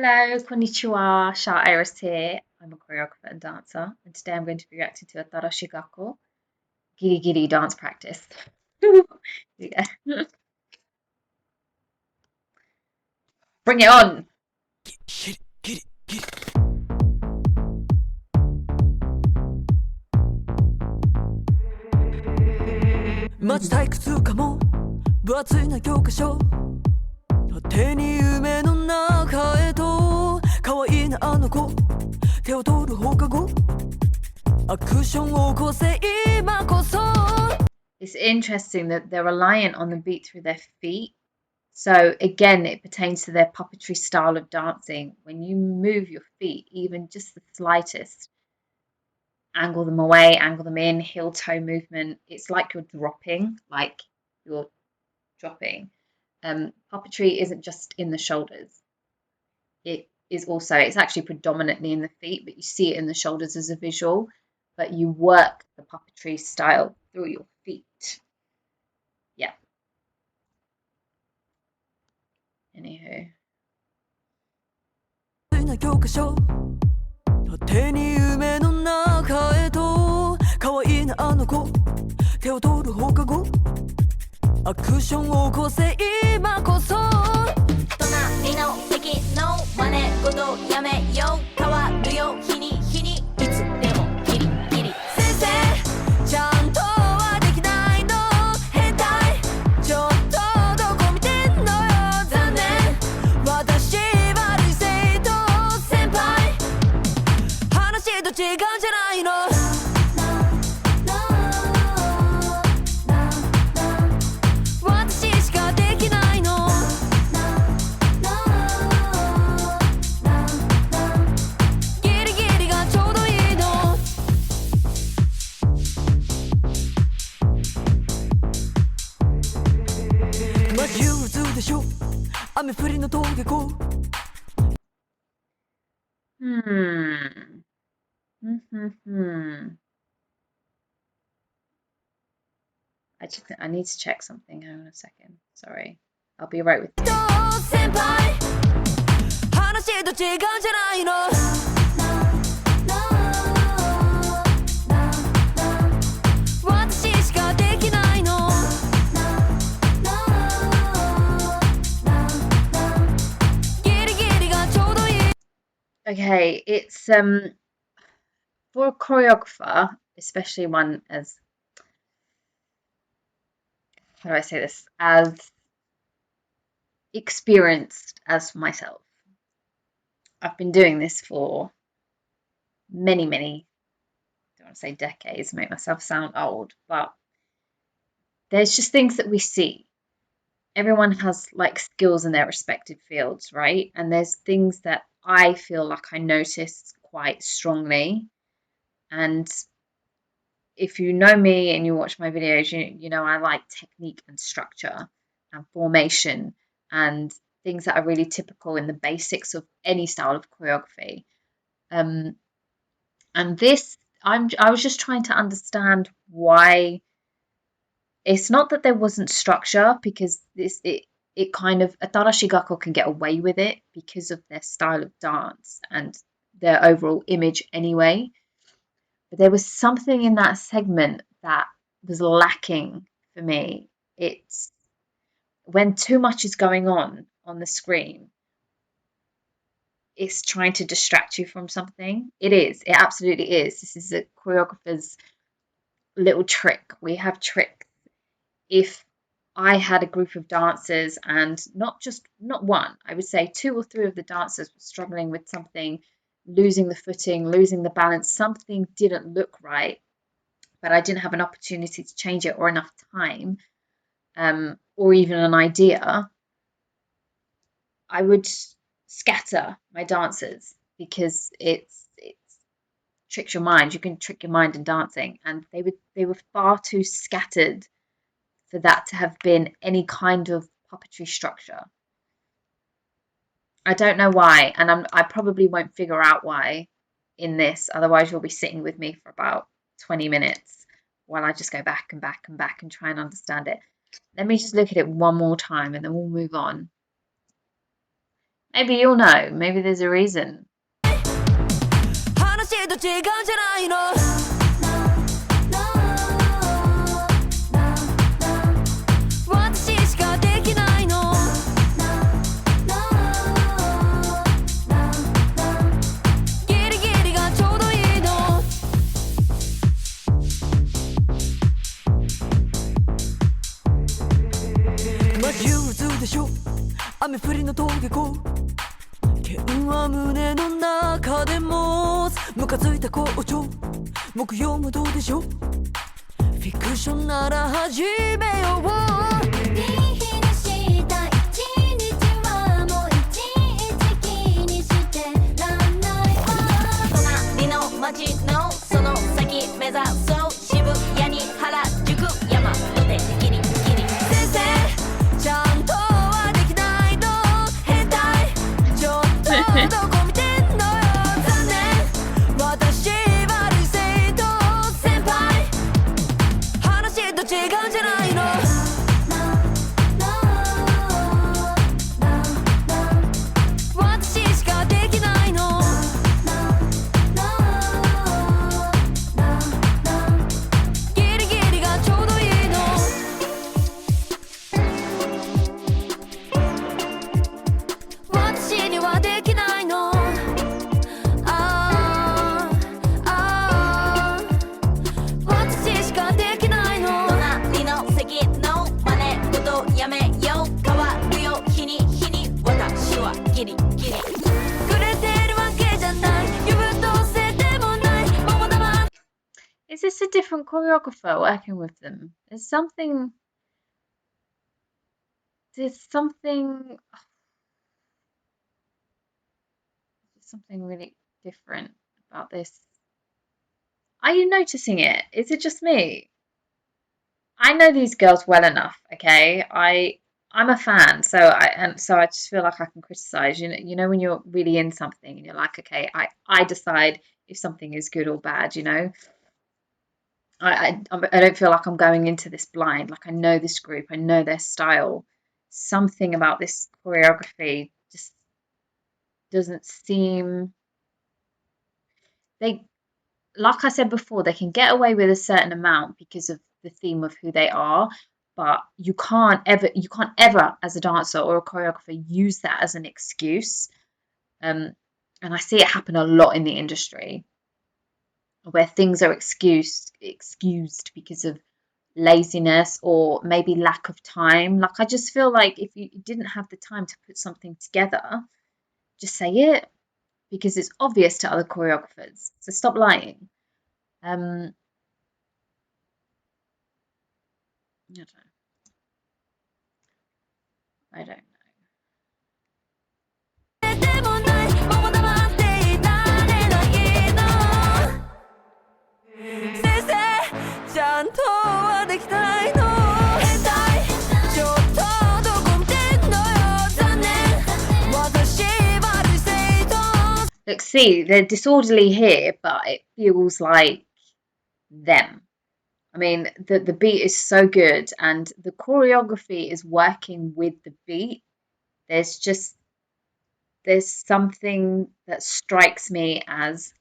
Hello, konnichiwa, xiaouiris here. I'm a choreographer and dancer, and today I'm going to be reacting to ATARASHII GAKKO, GIRI GIRI dance practice. Yeah. Bring it on! マジ退屈かも分厚いな教科書手に夢の中へと可愛いなあの子手を取る放課後アクションを起こせ今こそ It's interesting that they're reliant on the beat through their feet. So again, it pertains to their puppetry style of dancing. When you move your feet, even just the slightest, angle them away, angle them in, heel toe movement, it's like you're dropping, puppetry isn't just in the shoulders. It's actually predominantly in the feet, but you see it in the shoulders as a visual, but you work the puppetry style through your feet. Yeah. Anywho. 教科書手に夢の中へと可愛いなあの子手を取る放課後アクションを起こせ今こそ隣の席の真似事やめよう変わるよ日に日にいつでもギリギリ先生ちゃんとはできないの変態ちょっとどこ見てんのよ残念私悪い生徒先輩話と違うんじゃないの雨降りの登下校 I need to check something. Hang on a second. Sorry. I'll be right with you. 先輩話と違うんじゃないの Okay, it's for a choreographer, especially one as, how do I say this, as experienced as myself. I've been doing this for many, I don't want to say decades, make myself sound old, but there's just things that we see. Everyone has like skills in their respective fields, right? And there's things that I feel like I notice quite strongly. And if you know me and you watch my videos, you know I like technique and structure and formation and things that are really typical in the basics of any style of choreography. And this, I was just trying to understand why. It's not that there wasn't structure, because it kind of, ATARASHII GAKKO can get away with it because of their style of dance and their overall image anyway. But there was something in that segment that was lacking for me. It's when too much is going on the screen, it's trying to distract you from something. It absolutely is. This is a choreographer's little trick. We have tricks. If I had a group of dancers and not one, I would say 2 or 3 of the dancers were struggling with something, losing the footing, losing the balance, something didn't look right, but I didn't have an opportunity to change it or enough time, or even an idea, I would scatter my dancers, because it's tricks your mind. You can trick your mind in dancing, and they were far too scattered for that to have been any kind of puppetry structure. I don't know why, and I probably won't figure out why in this, otherwise you'll be sitting with me for about 20 minutes while I just go back and back and back and try and understand it. Let me just look at it one more time and then we'll move on. Maybe you'll know. Maybe there's a reason. 話と違うんじゃないの私しかできないのギリギリがちょうどいいのまじゅうずでしょ雨降りの峠越剣は胸の中でもムカついた校長木曜もどうでしょうフィクションなら始めよういい日にした一日はもういちいち気にしてらんないわ隣の街のその先目指そう渋谷に原宿山手でギリギリ先生ちゃんとはできないの変態ちょっとどこ見てんのよ残念私悪い生徒先輩話と違うんじゃないの私しかできないのギリギリがちょうどいいの私にはできないの私しかできないの隣の席の真似事やめよう変わるよ日に日に私はギリギリくれてるわけじゃない優等生でもない桃玉 Is this a different choreographer working with them? There's something really different about this. Are you noticing it? Is it just me? I know these girls well enough, okay? I'm a fan, so I just feel like I can criticize. You know when you're really in something and you're like, okay, I decide if something is good or bad, you know? I don't feel like I'm going into this blind. Like I know this group, I know their style. Something about this choreography just doesn't seem they like I said before, they can get away with a certain amount because of the theme of who they are, but you can't ever as a dancer or a choreographer use that as an excuse. And I see it happen a lot in the industry where things are excused because of laziness or maybe lack of time. Like I just feel like if you didn't have the time to put something together, just say it because it's obvious to other choreographers. So stop lying. I don't know. I don't know. でもない桃玉っていられないの先生ちゃんとはできないの変態ちょっとどこ見てんのよ残念私悪い生徒 Look, see, they're disorderly here, but it feels like them. I mean, the beat is so good and the choreography is working with the beat. There's something that strikes me as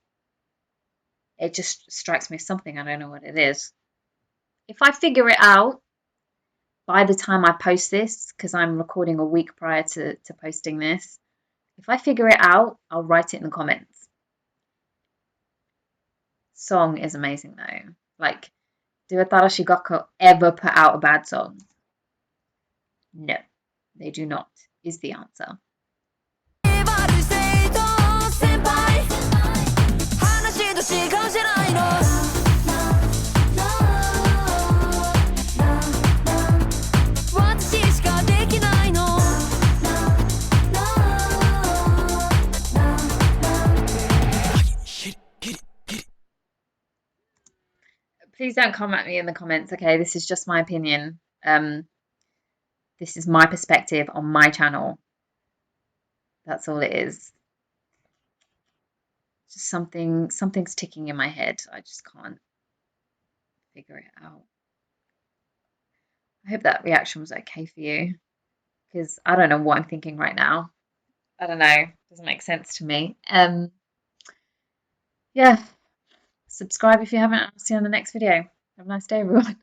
it just strikes me as something. I don't know what it is. If I figure it out by the time I post this, because I'm recording a week prior to posting this, if I figure it out, I'll write it in the comments. Song is amazing though. Like, do ATARASHII GAKKO ever put out a bad song? No, they do not, is the answer. 悪い生徒先輩話と違うじゃないの私しかできないの Please don't come at me in the comments, okay? This is just my opinion. This is my perspective on my channel. That's all it is. Just something's ticking in my head. I just can't figure it out. I hope that reaction was okay for you, because I don't know what I'm thinking right now. I don't know, doesn't make sense to me. Yeah, subscribe if you haven't. I'll see you on the next video. Have a nice day, everyone.